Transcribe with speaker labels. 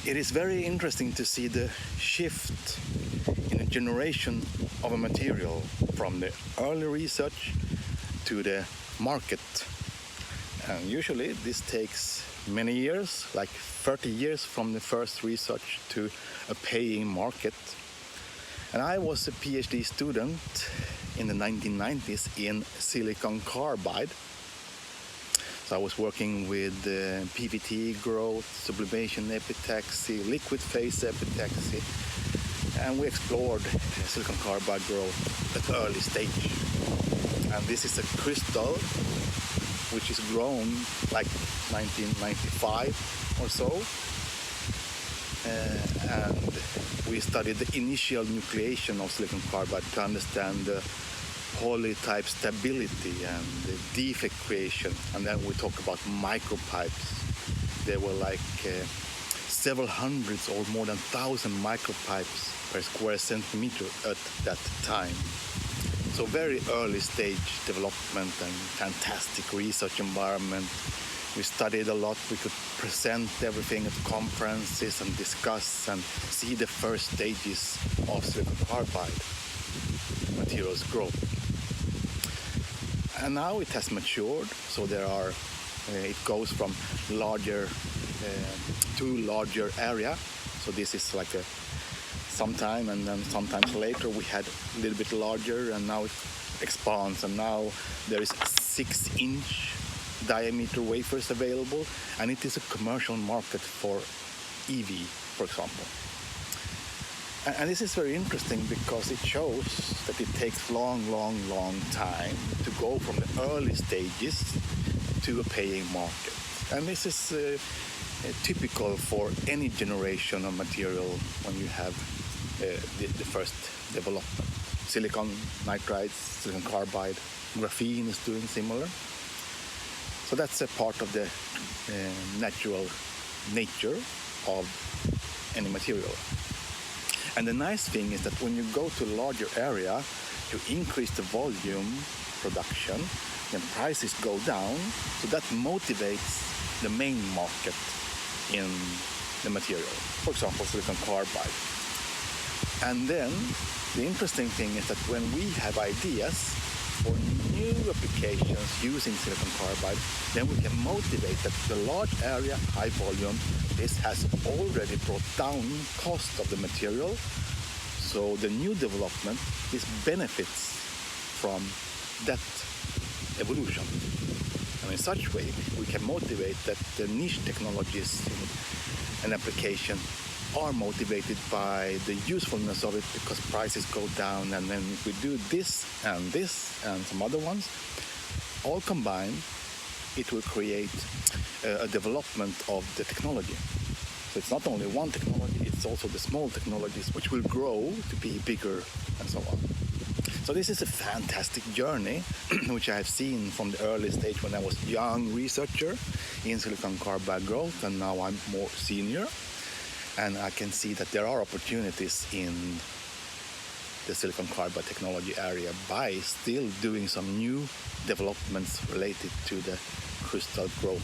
Speaker 1: It is very interesting to see the shift in a generation of a material from the early research to the market. And usually this takes many years, like 30 years from the first research to a paying market. And I was a PhD student in the 1990s in silicon carbide. So I was working with PVT growth, sublimation epitaxy, liquid phase epitaxy, and we explored silicon carbide growth at early stage. And this is a crystal which is grown like 1995 or so. And we studied the initial nucleation of silicon carbide to understand the polytype stability and the defect creation. And then we talk about micropipes. There were like several hundreds or more than 1,000 micropipes per square centimeter at that time. So very early stage development and fantastic research environment. We studied a lot. We could present everything at conferences and discuss and see the first stages of silicon carbide materials growth. And now it has matured, so it goes from larger to larger area. So this is like a sometime, and then sometimes later we had a little bit larger, and now it expands, and now there is 6-inch diameter wafers available, and it is a commercial market for EV, for example. And this is very interesting because it shows that it takes long time to go from the early stages to a paying market. And this is typical for any generation of material when you have the first development. Silicon nitride, silicon carbide, graphene is doing similar. So that's a part of the natural nature of any material. And the nice thing is that when you go to a larger area, to increase the volume production, then prices go down. So that motivates the main market in the material, for example, silicon carbide. And then the interesting thing is that when we have ideas for new applications using silicon carbide, then we can motivate that the large area, high volume, this has already brought down cost of the material. So the new development, this benefits from that evolution. And in such way, we can motivate that the niche technologies in an application are motivated by the usefulness of it because prices go down, and then if we do this and some other ones, all combined, it will create a development of the technology. So it's not only one technology, it's also the small technologies which will grow to be bigger and so on. So this is a fantastic journey which I have seen from the early stage when I was a young researcher in silicon carbide growth, and now I'm more senior. And I can see that there are opportunities in the silicon carbide technology area by still doing some new developments related to the crystal growth.